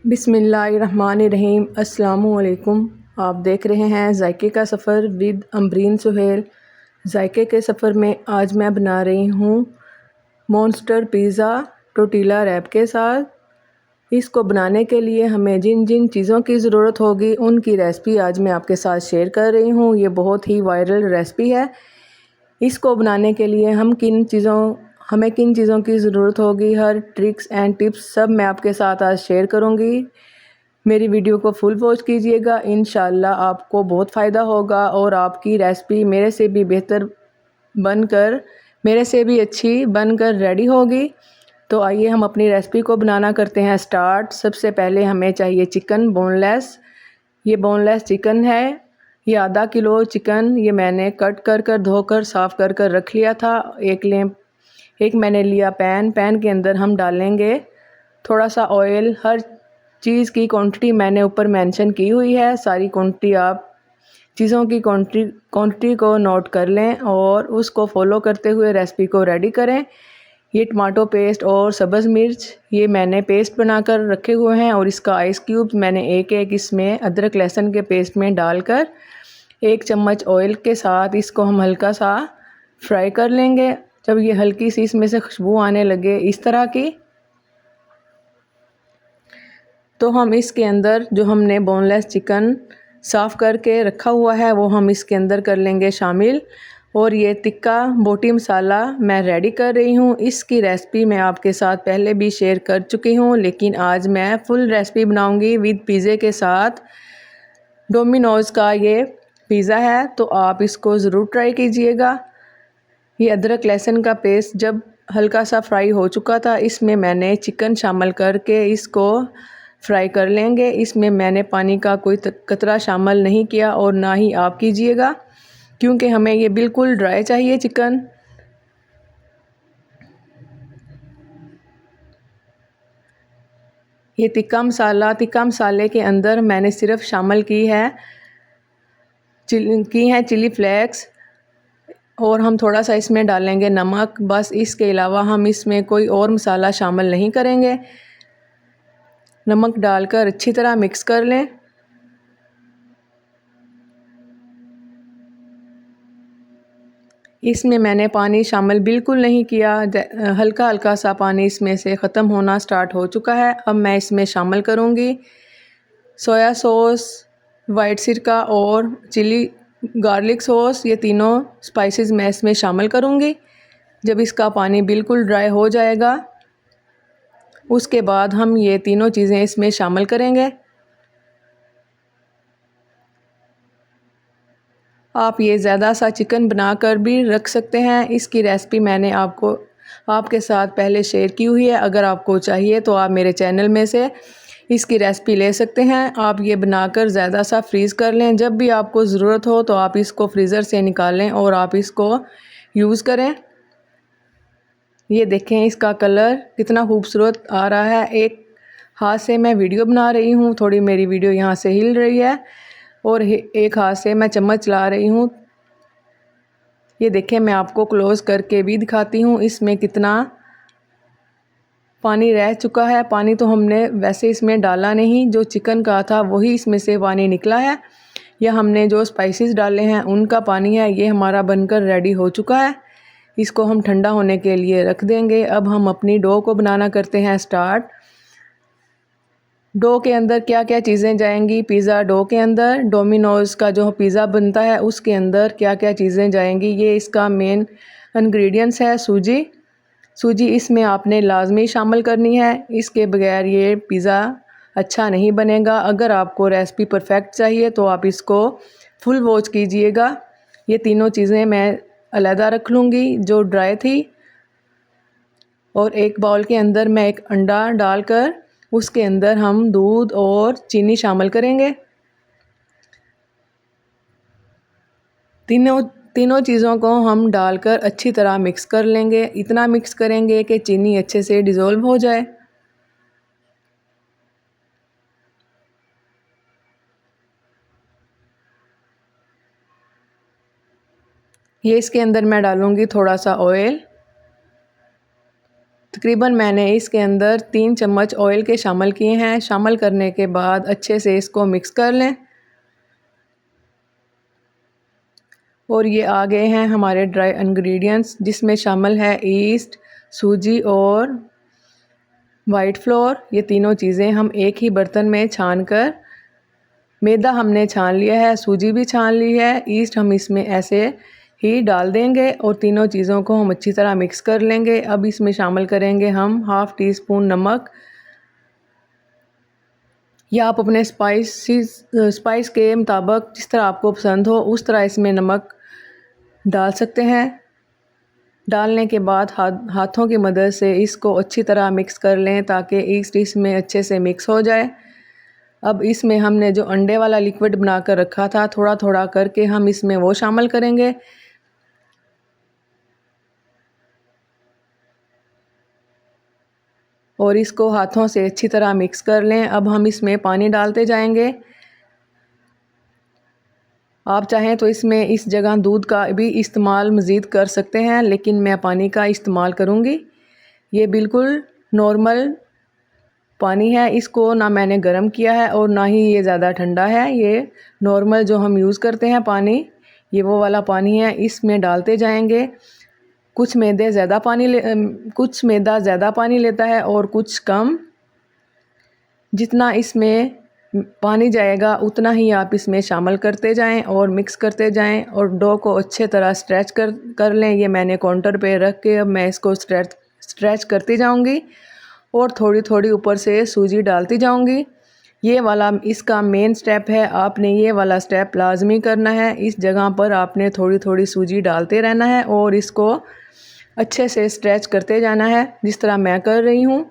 बिस्मिल्लाहिर्रहमानिर्रहीम। अस्सलामुअलैकुम। आप देख रहे हैं जायके का सफ़र विद अमरीन सुहेल। जायके के सफ़र में आज मैं बना रही हूँ मॉन्स्टर पिज़्ज़ा टोर्टिला रैप के साथ। इसको बनाने के लिए हमें जिन जिन चीज़ों की ज़रूरत होगी उनकी रेसिपी आज मैं आपके साथ शेयर कर रही हूँ। ये बहुत ही वायरल रेसिपी है। इसको बनाने के लिए हमें किन चीज़ों की ज़रूरत होगी, हर ट्रिक्स एंड टिप्स सब मैं आपके साथ आज शेयर करूँगी। मेरी वीडियो को फुल वॉच कीजिएगा, इंशाल्लाह आपको बहुत फ़ायदा होगा और आपकी रेसिपी मेरे से भी अच्छी बनकर रेडी होगी। तो आइए हम अपनी रेसिपी को बनाना करते हैं स्टार्ट। सबसे पहले हमें चाहिए चिकन बोनलेस। ये बोनलेस चिकन है। ये आधा किलो चिकन ये मैंने कट कर धोकर साफ़ कर रख लिया था। एक मैंने लिया पैन के अंदर हम डालेंगे थोड़ा सा ऑयल। हर चीज़ की क्वांटिटी मैंने ऊपर मेंशन की हुई है। सारी क्वांटिटी आप चीज़ों की क्वांटिटी को नोट कर लें और उसको फॉलो करते हुए रेसिपी को रेडी करें। ये टमाटो पेस्ट और सब्ज़ मिर्च ये मैंने पेस्ट बनाकर रखे हुए हैं और इसका आइस क्यूब्स मैंने एक इसमें अदरक लहसुन के पेस्ट में डालकर 1 चम्मच ऑयल के साथ इसको हम हल्का सा फ्राई कर लेंगे। जब ये हल्की सी इसमें से खुशबू आने लगे इस तरह की, तो हम इसके अंदर जो हमने बोनलेस चिकन साफ़ करके रखा हुआ है वो हम इसके अंदर कर लेंगे शामिल। और ये टिक्का बोटी मसाला मैं रेडी कर रही हूँ। इसकी रेसिपी मैं आपके साथ पहले भी शेयर कर चुकी हूँ, लेकिन आज मैं फुल रेसिपी बनाऊँगी विद पिज़्ज़े के साथ। डोमिनोज़ का ये पिज़्ज़ा है तो आप इसको ज़रूर ट्राई कीजिएगा। ये अदरक लहसुन का पेस्ट जब हल्का सा फ्राई हो चुका था, इसमें मैंने चिकन शामिल करके इसको फ्राई कर लेंगे। इसमें मैंने पानी का कोई कतरा शामिल नहीं किया और ना ही आप कीजिएगा, क्योंकि हमें ये बिल्कुल ड्राई चाहिए चिकन। ये टिक्का मसाले के अंदर मैंने सिर्फ शामिल की है चिली फ्लेक्स और हम थोड़ा सा इसमें डालेंगे नमक, बस। इसके अलावा हम इसमें कोई और मसाला शामिल नहीं करेंगे। नमक डालकर अच्छी तरह मिक्स कर लें। इसमें मैंने पानी शामिल बिल्कुल नहीं किया। हल्का हल्का सा पानी इसमें से ख़त्म होना स्टार्ट हो चुका है। अब मैं इसमें शामिल करूँगी सोया सॉस, वाइट सिरका और चिली गार्लिक सॉस। ये तीनों स्पाइसेस मैं इसमें शामिल करूँगी। जब इसका पानी बिल्कुल ड्राई हो जाएगा उसके बाद हम ये तीनों चीज़ें इसमें शामिल करेंगे। आप ये ज़्यादा सा चिकन बनाकर भी रख सकते हैं। इसकी रेसिपी मैंने आपके साथ पहले शेयर की हुई है। अगर आपको चाहिए तो आप मेरे चैनल में से इसकी रेसिपी ले सकते हैं। आप ये बनाकर ज़्यादा सा फ्रीज़ कर लें। जब भी आपको ज़रूरत हो तो आप इसको फ्रीज़र से निकालें और आप इसको यूज़ करें। ये देखें इसका कलर कितना खूबसूरत आ रहा है। एक हाथ से मैं वीडियो बना रही हूँ, थोड़ी मेरी वीडियो यहाँ से हिल रही है और एक हाथ से मैं चम्मच चला रही हूँ। ये देखें मैं आपको क्लोज़ करके भी दिखाती हूँ इसमें कितना पानी रह चुका है। पानी तो हमने वैसे इसमें डाला नहीं, जो चिकन का था वही इसमें से पानी निकला है। या हमने जो स्पाइसेस डाले हैं उनका पानी है। ये हमारा बनकर रेडी हो चुका है। इसको हम ठंडा होने के लिए रख देंगे। अब हम अपनी डो को बनाना करते हैं स्टार्ट। डो के अंदर क्या क्या चीज़ें जाएंगी? पिज़्ज़ा डो के अंदर डोमिनोज़ का जो पिज़्ज़ा बनता है उसके अंदर क्या क्या चीज़ें जाएंगी? ये इसका मेन इंग्रेडिएंट्स है सूजी इसमें आपने लाजमी शामिल करनी है। इसके बगैर ये पिज़्ज़ा अच्छा नहीं बनेगा। अगर आपको रेसिपी परफेक्ट चाहिए तो आप इसको फुल वॉच कीजिएगा। ये तीनों चीज़ें मैं अलहदा रख लूँगी जो ड्राई थी। और एक बाउल के अंदर मैं एक अंडा डालकर उसके अंदर हम दूध और चीनी शामिल करेंगे। तीनों चीज़ों को हम डालकर अच्छी तरह मिक्स कर लेंगे। इतना मिक्स करेंगे कि चीनी अच्छे से डिज़ोल्व हो जाए। ये इसके अंदर मैं डालूँगी थोड़ा सा ऑयल, तकरीबन मैंने इसके अंदर 3 चम्मच ऑयल के शामिल किए हैं। शामिल करने के बाद अच्छे से इसको मिक्स कर लें। और ये आ गए हैं हमारे ड्राई इंग्रेडिएंट्स, जिसमें शामिल है ईस्ट, सूजी और वाइट फ्लोर। ये तीनों चीज़ें हम एक ही बर्तन में छान कर, मैदा हमने छान लिया है, सूजी भी छान ली है, ईस्ट हम इसमें ऐसे ही डाल देंगे और तीनों चीज़ों को हम अच्छी तरह मिक्स कर लेंगे। अब इसमें शामिल करेंगे हम हाफ़ टी स्पून नमक, या आप अपने स्पाइस के मुताबिक जिस तरह आपको पसंद हो उस तरह इसमें नमक डाल सकते हैं। डालने के बाद हाथों की मदद से इसको अच्छी तरह मिक्स कर लें ताकि ईस्ट इसमें अच्छे से मिक्स हो जाए। अब इसमें हमने जो अंडे वाला लिक्विड बना कर रखा था, थोड़ा थोड़ा करके हम इसमें वो शामिल करेंगे। और इसको हाथों से अच्छी तरह मिक्स कर लें। अब हम इसमें पानी डालते जाएंगे। आप चाहें तो इसमें इस जगह दूध का भी इस्तेमाल मज़ीद कर सकते हैं, लेकिन मैं पानी का इस्तेमाल करूँगी। ये बिल्कुल नॉर्मल पानी है, इसको ना मैंने गर्म किया है और ना ही ये ज़्यादा ठंडा है। ये नॉर्मल जो हम यूज़ करते हैं पानी, ये वो वाला पानी है। इसमें डालते जाएंगे। कुछ मैदा ज़्यादा पानी लेता है और कुछ कम। जितना इसमें पानी जाएगा उतना ही आप इसमें शामिल करते जाएं और मिक्स करते जाएं और डो को अच्छे तरह स्ट्रेच कर लें। ये मैंने काउंटर पे रख के अब मैं इसको स्ट्रेच करती जाऊंगी और थोड़ी थोड़ी ऊपर से सूजी डालती जाऊंगी। ये वाला इसका मेन स्टेप है, आपने ये वाला स्टेप लाजमी करना है। इस जगह पर आपने थोड़ी थोड़ी सूजी डालते रहना है और इसको अच्छे से स्ट्रेच करते जाना है, जिस तरह मैं कर रही हूँ।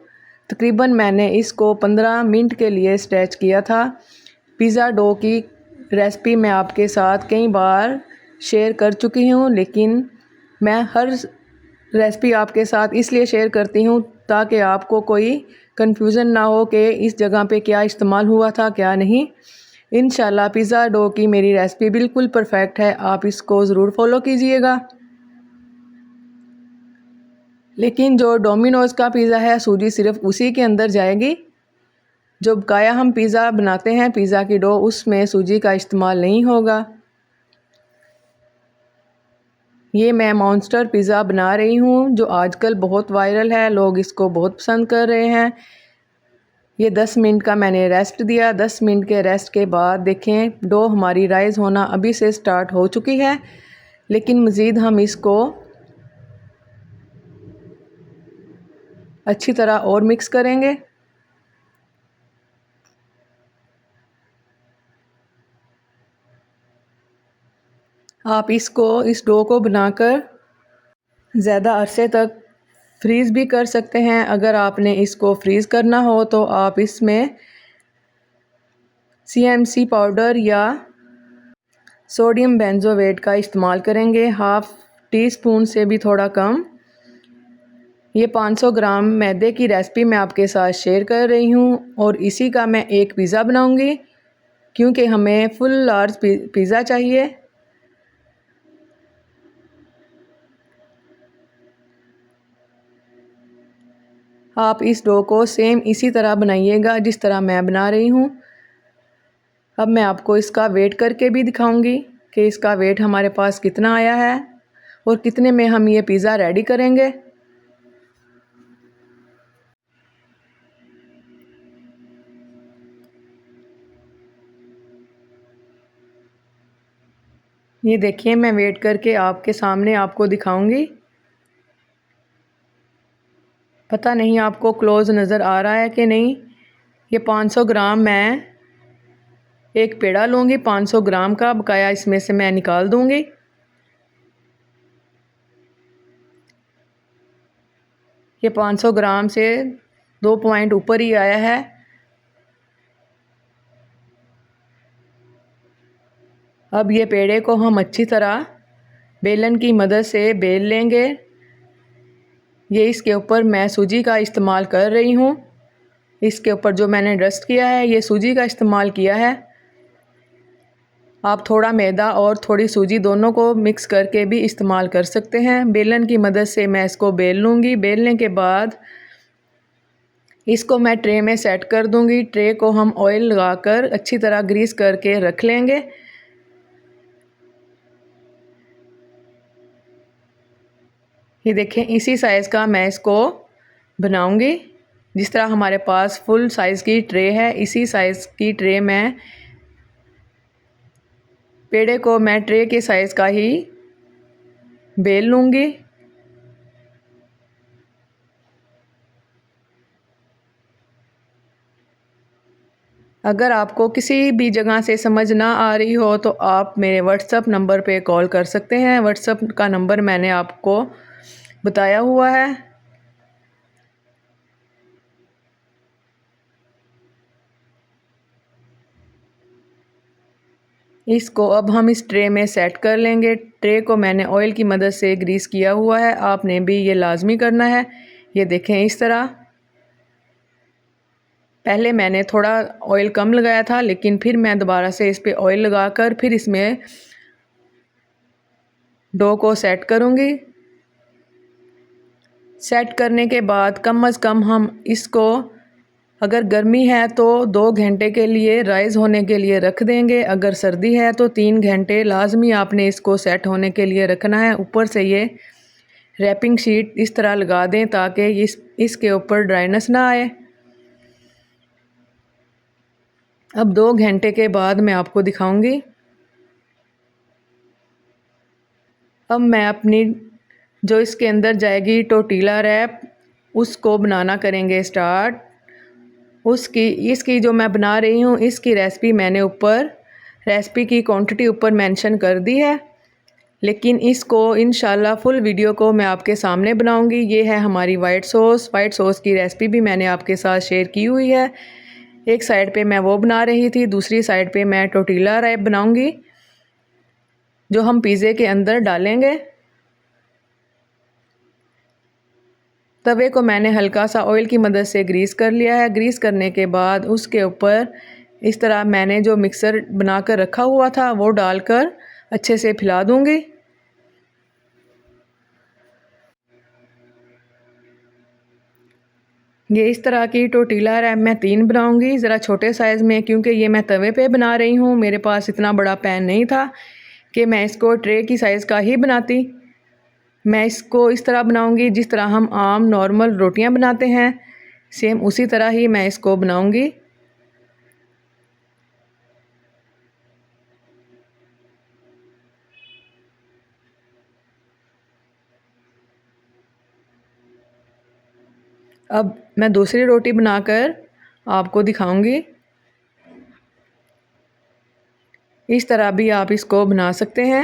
तकरीबन मैंने इसको 15 मिनट के लिए स्ट्रेच किया था। पिज़्ज़ा डो की रेसिपी मैं आपके साथ कई बार शेयर कर चुकी हूँ, लेकिन मैं हर रेसिपी आपके साथ इसलिए शेयर करती हूँ ताकि आपको कोई कन्फ्यूज़न ना हो कि इस जगह पे क्या इस्तेमाल हुआ था क्या नहीं। इंशाल्लाह पिज़्ज़ा डो की मेरी रेसिपी बिल्कुल परफेक्ट है, आप इसको ज़रूर फॉलो कीजिएगा। लेकिन जो डोमिनोज़ का पिज़्ज़ा है, सूजी सिर्फ उसी के अंदर जाएगी। जो बकाया हम पिज़्ज़ा बनाते हैं, पिज़्ज़ा की डो, उसमें सूजी का इस्तेमाल नहीं होगा। ये मैं मॉन्स्टर पिज़्ज़ा बना रही हूँ जो आजकल बहुत वायरल है, लोग इसको बहुत पसंद कर रहे हैं। ये 10 मिनट का मैंने रेस्ट दिया। 10 मिनट के रेस्ट के बाद देखें डो हमारी राइज़ होना अभी से स्टार्ट हो चुकी है, लेकिन मज़ीद हम इसको अच्छी तरह और मिक्स करेंगे। आप इस डो को बनाकर ज़्यादा अरसे तक फ्रीज़ भी कर सकते हैं। अगर आपने इसको फ्रीज़ करना हो तो आप इसमें CMC पाउडर या सोडियम बेंजोएट का इस्तेमाल करेंगे, हाफ़ टी स्पून से भी थोड़ा कम। ये 500 ग्राम मैदे की रेसिपी मैं आपके साथ शेयर कर रही हूँ और इसी का मैं एक पिज़्ज़ा बनाऊँगी, क्योंकि हमें फुल लार्ज पिज़्ज़ा चाहिए। आप इस डो को सेम इसी तरह बनाइएगा जिस तरह मैं बना रही हूँ। अब मैं आपको इसका वेट करके भी दिखाऊंगी कि इसका वेट हमारे पास कितना आया है और कितने में हम ये पिज़्ज़ा रेडी करेंगे। ये देखिए, मैं वेट करके आपके सामने आपको दिखाऊंगी। पता नहीं आपको क्लोज़ नज़र आ रहा है कि नहीं। ये 500 ग्राम मैं एक पेड़ा लूँगी, 500 ग्राम का, बकाया इसमें से मैं निकाल दूँगी। ये 500 ग्राम से 2 पॉइंट ऊपर ही आया है। अब ये पेड़े को हम अच्छी तरह बेलन की मदद से बेल लेंगे। ये इसके ऊपर मैं सूजी का इस्तेमाल कर रही हूँ। इसके ऊपर जो मैंने डस्ट किया है ये सूजी का इस्तेमाल किया है। आप थोड़ा मैदा और थोड़ी सूजी दोनों को मिक्स करके भी इस्तेमाल कर सकते हैं। बेलन की मदद से मैं इसको बेल लूँगी। बेलने के बाद इसको मैं ट्रे में सेट कर दूंगी। ट्रे को हम ऑयल लगाकर अच्छी तरह ग्रीस करके रख लेंगे। ये देखें, इसी साइज़ का मैं इसको बनाऊंगी। जिस तरह हमारे पास फुल साइज़ की ट्रे है, इसी साइज़ की ट्रे में पेड़े को मैं ट्रे के साइज़ का ही बेल लूँगी। अगर आपको किसी भी जगह से समझ ना आ रही हो तो आप मेरे व्हाट्सएप नंबर पे कॉल कर सकते हैं। व्हाट्सएप का नंबर मैंने आपको बताया हुआ है। इसको अब हम इस ट्रे में सेट कर लेंगे। ट्रे को मैंने ऑयल की मदद से ग्रीस किया हुआ है, आपने भी ये लाजमी करना है। ये देखें, इस तरह पहले मैंने थोड़ा ऑयल कम लगाया था, लेकिन फिर मैं दोबारा से इस पे ऑयल लगाकर फिर इसमें डो को सेट करूँगी। सेट करने के बाद कम से कम हम इसको, अगर गर्मी है तो 2 घंटे के लिए राइज़ होने के लिए रख देंगे। अगर सर्दी है तो 3 घंटे लाजमी आपने इसको सेट होने के लिए रखना है। ऊपर से ये रैपिंग शीट इस तरह लगा दें ताकि इसके ऊपर ड्राइनेस ना आए। अब 2 घंटे के बाद मैं आपको दिखाऊंगी। अब मैं अपनी जो इसके अंदर जाएगी टोटीला रैप, उसको बनाना करेंगे स्टार्ट। इसकी जो मैं बना रही हूँ, इसकी रेसिपी मैंने ऊपर रेसिपी की क्वांटिटी ऊपर मेंशन कर दी है, लेकिन इसको इंशाल्लाह फुल वीडियो को मैं आपके सामने बनाऊंगी। ये है हमारी वाइट सॉस की रेसिपी भी मैंने आपके साथ शेयर की हुई है। एक साइड पे मैं वो बना रही थी, दूसरी साइड पे मैं टोटीला रैप बनाऊंगी जो हम पिज़्ज़े के अंदर डालेंगे। तवे को मैंने हल्का सा ऑयल की मदद से ग्रीस कर लिया है। ग्रीस करने के बाद उसके ऊपर इस तरह मैंने जो मिक्सर बनाकर रखा हुआ था वो डालकर अच्छे से फैला दूंगी। ये इस तरह की टोटीला रैप मैं 3 बनाऊंगी, ज़रा छोटे साइज़ में, क्योंकि ये मैं तवे पे बना रही हूँ। मेरे पास इतना बड़ा पैन नहीं था कि मैं इसको ट्रे की साइज़ का ही बनाती। मैं इसको इस तरह बनाऊंगी जिस तरह हम आम नॉर्मल रोटियां बनाते हैं, सेम उसी तरह ही मैं इसको बनाऊंगी। अब मैं दूसरी रोटी बनाकर आपको दिखाऊंगी। इस तरह भी आप इसको बना सकते हैं।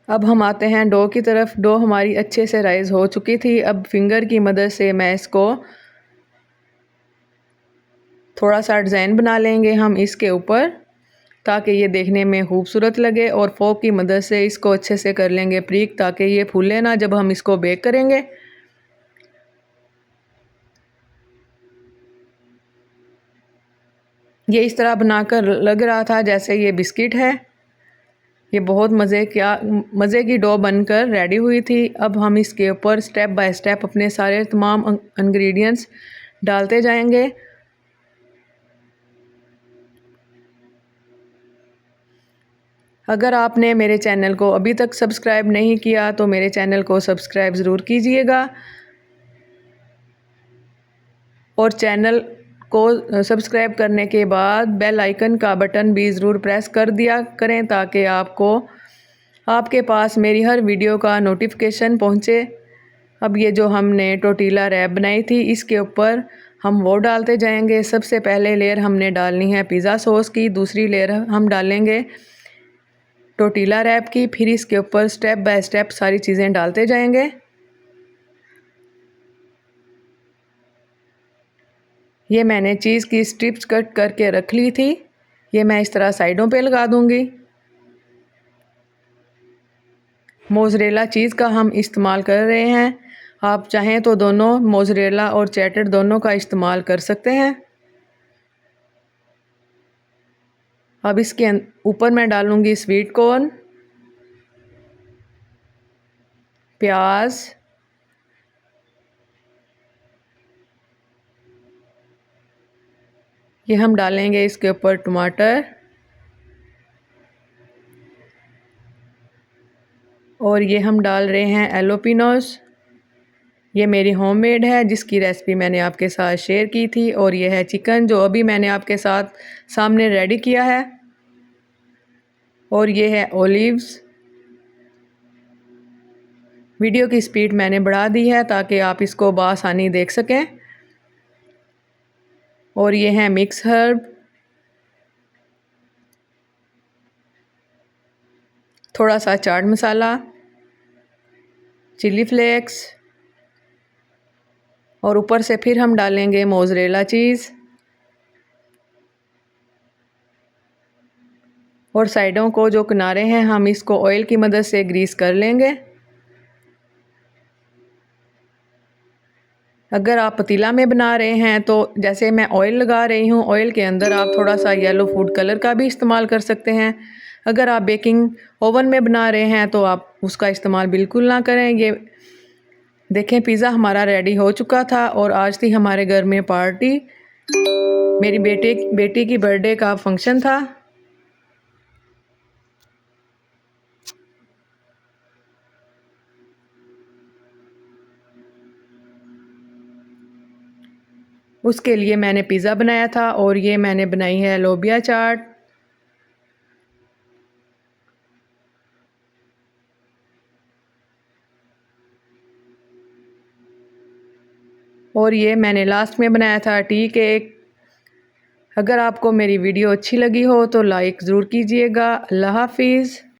अब हम आते हैं डो की तरफ। डो हमारी अच्छे से राइज़ हो चुकी थी। अब फिंगर की मदद से मैं इसको थोड़ा सा डिज़ाइन बना लेंगे हम इसके ऊपर, ताकि ये देखने में खूबसूरत लगे, और फोक की मदद से इसको अच्छे से कर लेंगे प्रीक, ताकि ये फूले ना जब हम इसको बेक करेंगे। ये इस तरह बनाकर लग रहा था जैसे ये बिस्किट है। ये बहुत मज़े की डो बनकर रेडी हुई थी। अब हम इसके ऊपर स्टेप बाय स्टेप अपने सारे तमाम इंग्रेडिएंट्स डालते जाएंगे। अगर आपने मेरे चैनल को अभी तक सब्सक्राइब नहीं किया तो मेरे चैनल को सब्सक्राइब ज़रूर कीजिएगा, और चैनल को सब्सक्राइब करने के बाद बेल आइकन का बटन भी ज़रूर प्रेस कर दिया करें, ताकि आपके पास मेरी हर वीडियो का नोटिफिकेशन पहुंचे। अब ये जो हमने टोटीला रैप बनाई थी, इसके ऊपर हम वो डालते जाएंगे। सबसे पहले लेयर हमने डालनी है पिज़्ज़ा सॉस की, दूसरी लेयर हम डालेंगे टोटीला रैप की, फिर इसके ऊपर स्टेप बाय स्टेप सारी चीज़ें डालते जाएंगे। ये मैंने चीज़ की स्ट्रिप्स कट करके रख ली थी, ये मैं इस तरह साइडों पे लगा दूंगी। मोज़रेला चीज़ का हम इस्तेमाल कर रहे हैं। आप चाहें तो दोनों मोज़रेला और चेडर दोनों का इस्तेमाल कर सकते हैं। अब इसके ऊपर मैं डालूँगी स्वीट कॉर्न, प्याज, ये हम डालेंगे इसके ऊपर टमाटर, और ये हम डाल रहे हैं एलोपिनोस। ये मेरी होममेड है जिसकी रेसिपी मैंने आपके साथ शेयर की थी। और ये है चिकन जो अभी मैंने आपके साथ सामने रेडी किया है। और ये है ओलिव्स। वीडियो की स्पीड मैंने बढ़ा दी है ताकि आप इसको बआसानी देख सकें। और ये है मिक्स हर्ब, थोड़ा सा चाट मसाला, चिली फ्लेक्स, और ऊपर से फिर हम डालेंगे मोज़रेला चीज़। और साइडों को जो किनारे हैं हम इसको ऑयल की मदद से ग्रीस कर लेंगे। अगर आप पतीला में बना रहे हैं तो जैसे मैं ऑयल लगा रही हूँ, ऑयल के अंदर आप थोड़ा सा येलो फूड कलर का भी इस्तेमाल कर सकते हैं। अगर आप बेकिंग ओवन में बना रहे हैं तो आप उसका इस्तेमाल बिल्कुल ना करें। ये देखें पिज़्ज़ा हमारा रेडी हो चुका था और आज थी हमारे घर में पार्टी। मेरी बेटी की बर्थडे का फंक्शन था। उसके लिए मैंने पिज़्ज़ा बनाया था और ये मैंने बनाई है लोबिया चाट। और ये मैंने लास्ट में बनाया था टी केक। अगर आपको मेरी वीडियो अच्छी लगी हो तो लाइक ज़रूर कीजिएगा। अल्लाह हाफिज़।